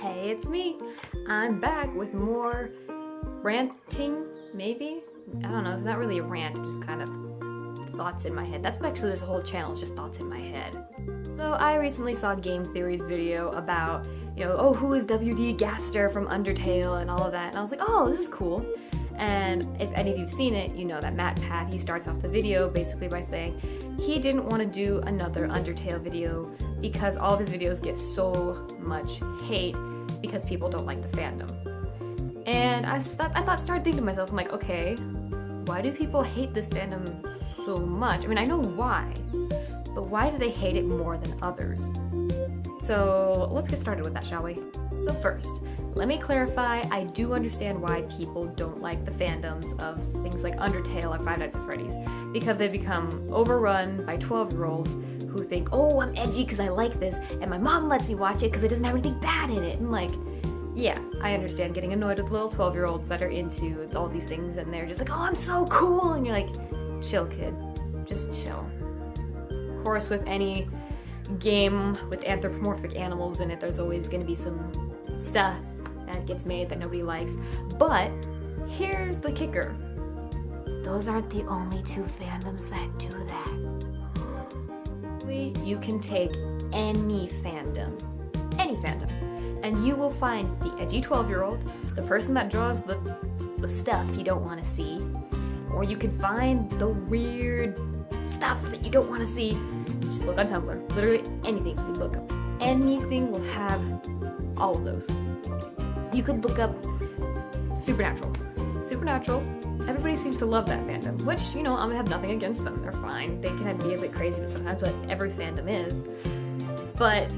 Hey, it's me. I'm back with more ranting, maybe? I don't know, it's not really a rant, it's just kind of thoughts in my head. That's actually this whole channel, is just thoughts in my head. So I recently saw Game Theory's video about, oh, who is W.D. Gaster from Undertale and all of that, and I was like, oh, this is cool. And if any of you've seen it, you know that MatPat, he starts off the video basically by saying he didn't want to do another Undertale video because all of his videos get so much hate because people don't like the fandom. And I started thinking to myself, I'm like, okay, why do people hate this fandom so much? I mean, I know why, but why do they hate it more than others? So let's get started with that, shall we? So first, let me clarify, I do understand why people don't like the fandoms of things like Undertale or Five Nights at Freddy's, because they become overrun by 12-year-olds who think, oh, I'm edgy because I like this, and my mom lets me watch it because it doesn't have anything bad in it. And like, yeah, I understand getting annoyed with little 12-year-olds that are into all these things and they're just like, oh, I'm so cool, and you're like, chill, kid, just chill. Of course, with any game with anthropomorphic animals in it, there's always going to be some stuff that gets made that nobody likes. But here's the kicker. Those aren't the only two fandoms that do that. You can take any fandom, and you will find the edgy 12-year-old, the person that draws the stuff you don't want to see, or you can find the weird stuff that you don't want to see. Just look on Tumblr. Literally anything you look up. Anything will have all of those. You could look up Supernatural. Everybody seems to love that fandom, which, I'm gonna have nothing against them. They're fine. They can be a bit crazy sometimes, but every fandom is. But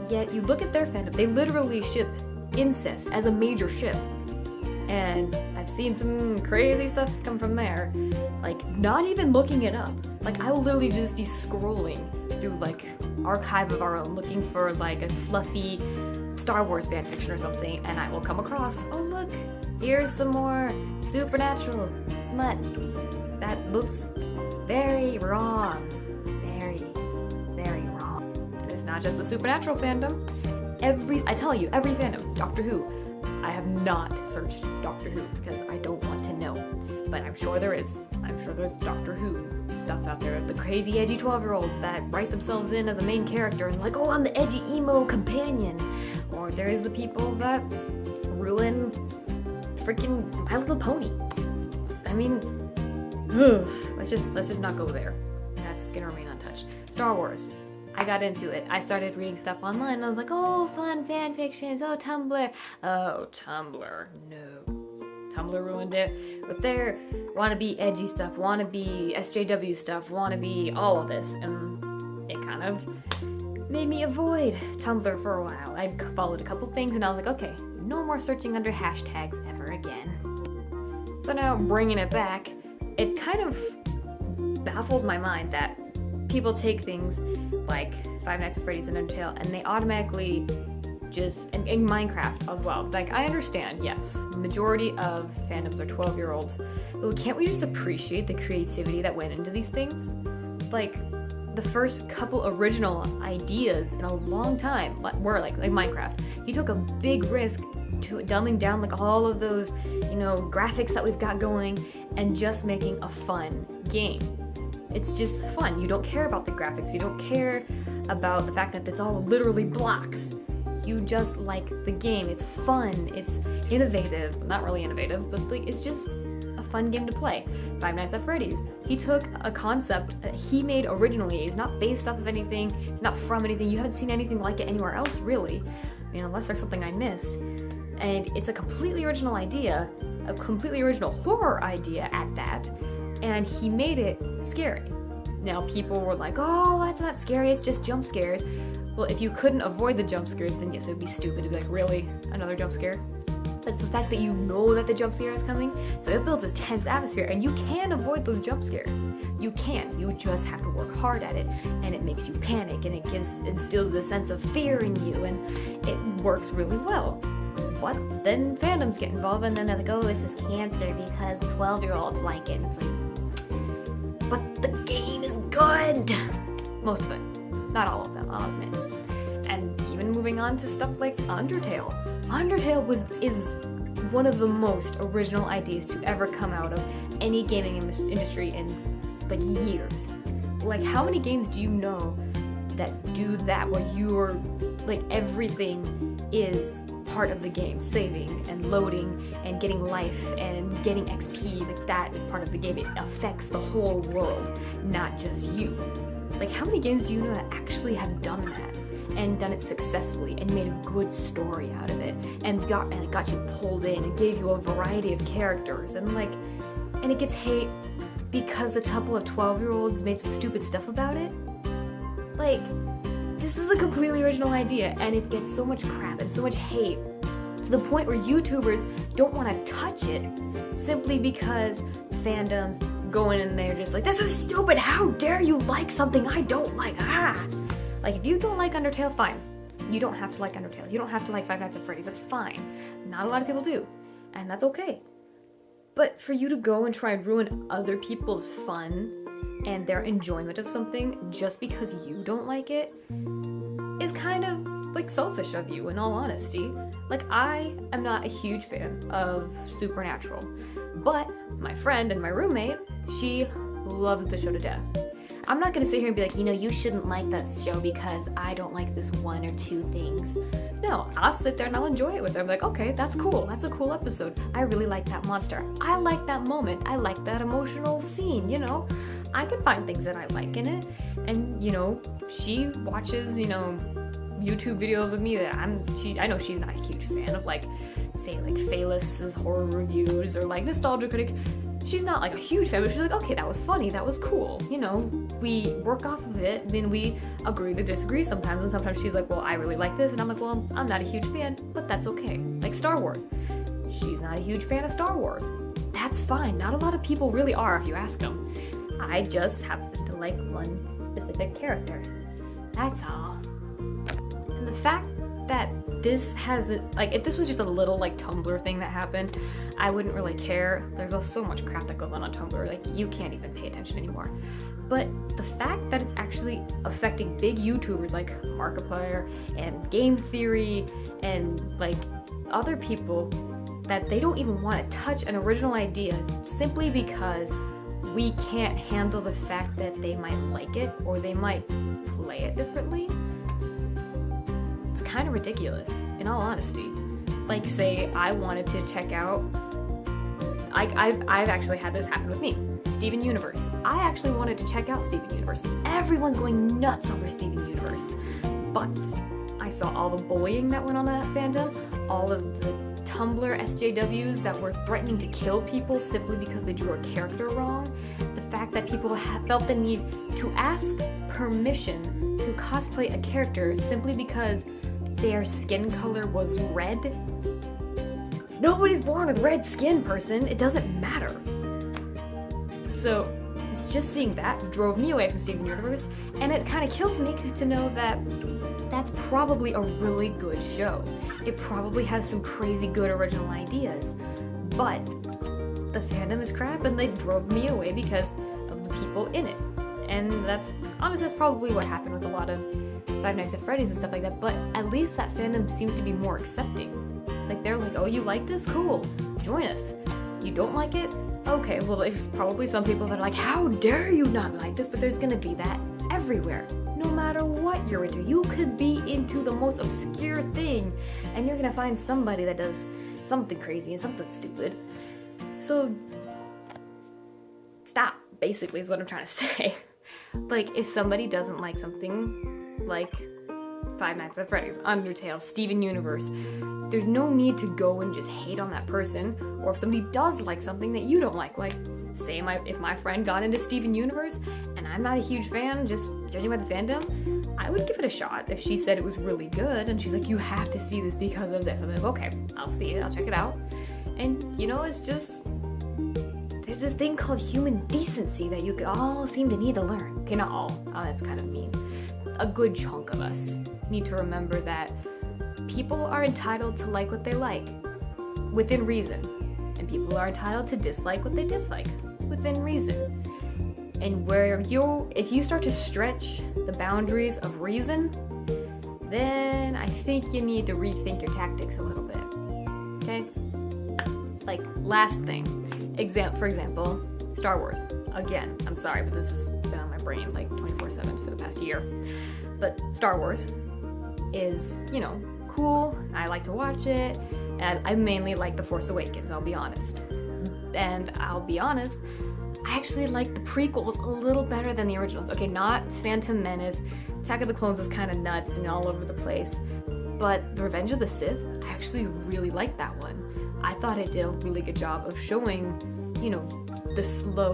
yet, you look at their fandom, they literally ship incest as a major ship. And I've seen some crazy stuff come from there. Like, not even looking it up. Like, I will literally just be scrolling through, like, Archive of Our Own, looking for, like, a fluffy Star Wars fanfiction or something, and I will come across, oh look, here's some more Supernatural smut. That looks very wrong. Very, very wrong. And it's not just the Supernatural fandom. I tell you, every fandom. Doctor Who. I have not searched Doctor Who because I don't want to know. But I'm sure there is. I'm sure there's Doctor Who stuff out there. The crazy edgy 12-year-olds that write themselves in as a main character and like, oh, I'm the edgy emo companion. Or there's the people that ruin freaking My Little Pony. I mean, let's just not go there. That's gonna remain untouched. Star Wars. I got into it. I started reading stuff online and I was like, oh, fun fan fictions, oh, Tumblr. Oh, Tumblr, no. Tumblr ruined it with their wannabe edgy stuff, wannabe SJW stuff, wannabe all of this. And it kind of made me avoid Tumblr for a while. I followed a couple things and I was like, okay, no more searching under hashtags ever again. So now, bringing it back, it kind of baffles my mind that people take things like Five Nights at Freddy's and Undertale and they automatically just, and Minecraft as well. Like, I understand, yes, the majority of fandoms are 12-year-olds, but can't we just appreciate the creativity that went into these things? Like, the first couple original ideas in a long time were like Minecraft. He took a big risk to dumbing down like all of those, graphics that we've got going and just making a fun game. It's just fun. You don't care about the graphics. You don't care about the fact that it's all literally blocks. You just like the game. It's fun. It's innovative. Not really innovative, but like it's just a fun game to play. Five Nights at Freddy's. He took a concept that he made originally. It's not based off of anything. It's not from anything. You haven't seen anything like it anywhere else, really. I mean, unless there's something I missed. And it's a completely original idea, a completely original horror idea at that, and he made it scary. Now, people were like, oh, that's not scary, it's just jump scares. Well, if you couldn't avoid the jump scares, then yes, it would be stupid to be like, really? Another jump scare? But it's the fact that you know that the jump scare is coming, so it builds a tense atmosphere, and you can avoid those jump scares. You can. You just have to work hard at it, and it makes you panic, and it instills a sense of fear in you, and it works really well. But then fandoms get involved, and then they're like, oh, this is cancer because 12-year-olds like it. It's like, but the game is good! Most of it. Not all of them, I'll admit. And even moving on to stuff like Undertale. Undertale is one of the most original ideas to ever come out of any gaming industry in like years. Like, how many games do you know that do that, where you're like, everything is part of the game, saving and loading and getting life and getting XP, like that is part of the game. It affects the whole world, not just you. Like, how many games do you know that actually have done that and done it successfully and made a good story out of it and it got you pulled in and gave you a variety of characters and it gets hate because a couple of 12-year-olds made some stupid stuff about it? Like, this is a completely original idea and it gets so much crap and so much hate to the point where YouTubers don't want to touch it simply because fandoms go in and they're just like, this is stupid, how dare you like something I don't like, ah! Like, if you don't like Undertale, fine. You don't have to like Undertale. You don't have to like Five Nights at Freddy's, that's fine. Not a lot of people do, and that's okay. But for you to go and try and ruin other people's fun and their enjoyment of something just because you don't like it is kind of like selfish of you, in all honesty. Like, I am not a huge fan of Supernatural, but my friend and my roommate, she loves the show to death. I'm not gonna sit here and be like, you know, you shouldn't like that show because I don't like this one or two things. No, I'll sit there and I'll enjoy it with her. I'm like, okay, that's cool. That's a cool episode. I really like that monster. I like that moment. I like that emotional scene, you know? I can find things that I like in it. And, you know, she watches, you know, YouTube videos of me that I know she's not a huge fan of, like, say, like, Phaelus' horror reviews or, like, Nostalgia Critic. She's not, like, a huge fan, but she's like, okay, that was funny, that was cool, you know, we work off of it, then we agree to disagree sometimes, and sometimes she's like, well, I really like this, and I'm like, well, I'm not a huge fan, but that's okay. Like Star Wars. She's not a huge fan of Star Wars. That's fine. Not a lot of people really are, if you ask them. I just happen to like one specific character. That's all. And the fact that this hasn't, like, if this was just a little, like, Tumblr thing that happened, I wouldn't really care. There's so much crap that goes on Tumblr, like, you can't even pay attention anymore. But the fact that it's actually affecting big YouTubers like Markiplier and Game Theory and, like, other people, that they don't even want to touch an original idea simply because we can't handle the fact that they might like it or they might play it differently, it's kind of ridiculous, in all honesty. Like, say I wanted to check out, I've actually had this happen with me, Steven Universe. I actually wanted to check out Steven Universe. Everyone's going nuts over Steven Universe. But I saw all the bullying that went on that fandom, all of the Tumblr SJWs that were threatening to kill people simply because they drew a character wrong, the fact that people felt the need to ask permission to cosplay a character simply because their skin color was red. Nobody's born with red skin, person. It doesn't matter. So it's just seeing that drove me away from Steven Universe, and it kind of kills me to know that that's probably a really good show. It probably has some crazy good original ideas, but the fandom is crap and they drove me away because of the people in it. And that's probably what happened with a lot of Five Nights at Freddy's and stuff like that, but at least that fandom seems to be more accepting. Like, they're like, oh, you like this? Cool. Join us. You don't like it? Okay, well, there's probably some people that are like, how dare you not like this? But there's gonna be that everywhere. No matter what you're into. You could be into the most obscure thing, and you're gonna find somebody that does something crazy and something stupid. So, stop, basically, is what I'm trying to say. Like, if somebody doesn't like something like Five Nights at Freddy's, Undertale, Steven Universe, there's no need to go and just hate on that person. Or if somebody does like something that you don't like say if my friend got into Steven Universe and I'm not a huge fan, just judging by the fandom, I would give it a shot if she said it was really good and she's like, you have to see this because of this. I'm like, okay, I'll see it, I'll check it out. And, you know, it's just, there's this thing called human decency that you all seem to need to learn. Okay, not all, that's kind of mean. A good chunk of us need to remember that people are entitled to like what they like, within reason. And people are entitled to dislike what they dislike, within reason. And if you start to stretch the boundaries of reason, then I think you need to rethink your tactics a little bit. Okay? Like, last thing. For example, Star Wars. Again, I'm sorry, but this has been on my brain like 24/7 for the past year. But Star Wars is, you know, cool. I like to watch it. And I mainly like The Force Awakens, I'll be honest. And I'll be honest, I actually like the prequels a little better than the originals. Okay, not Phantom Menace. Attack of the Clones is kind of nuts and all over the place. But Revenge of the Sith, I actually really like that one. I thought it did a really good job of showing, you know, the slow,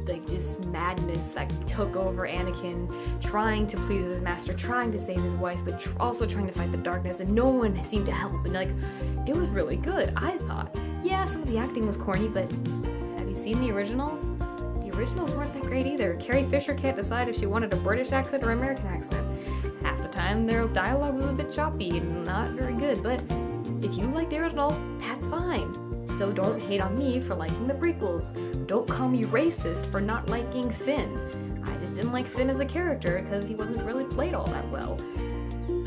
like, just madness that took over Anakin, trying to please his master, trying to save his wife, but also trying to fight the darkness, and no one seemed to help. And, like, it was really good, I thought. Yeah, some of the acting was corny, but have you seen the originals? The originals weren't that great either. Carrie Fisher can't decide if she wanted a British accent or American accent. Half the time, their dialogue was a bit choppy and not very good, but if you like the originals, that's fine. So don't hate on me for liking the prequels. Don't call me racist for not liking Finn. I just didn't like Finn as a character because he wasn't really played all that well.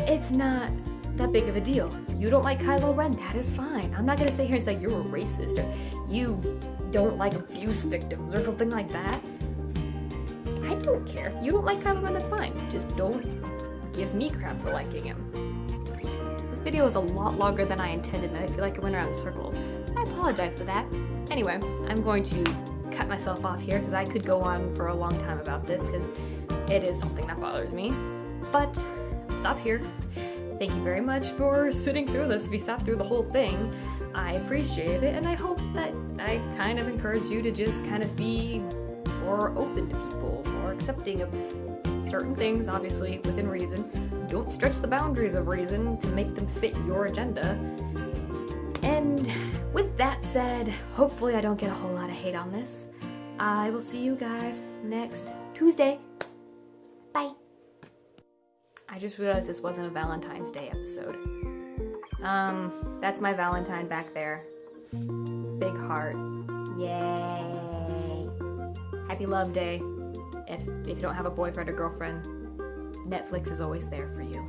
It's not that big of a deal. You don't like Kylo Ren, that is fine. I'm not gonna sit here and say you're a racist or you don't like abuse victims or something like that. I don't care. If you don't like Kylo Ren, that's fine. Just don't give me crap for liking him. This video is a lot longer than I intended and I feel like it went around in circles. I apologize for that. Anyway, I'm going to cut myself off here because I could go on for a long time about this because it is something that bothers me. But I'll stop here. Thank you very much for sitting through this. If you sat through the whole thing, I appreciate it, and I hope that I kind of encourage you to just kind of be more open to people, more accepting of certain things, obviously within reason. Don't stretch the boundaries of reason to make them fit your agenda. And with that said, hopefully I don't get a whole lot of hate on this. I will see you guys next Tuesday. Bye. I just realized this wasn't a Valentine's Day episode. That's my Valentine back there. Big heart. Yay. Happy Love Day. If you don't have a boyfriend or girlfriend, Netflix is always there for you.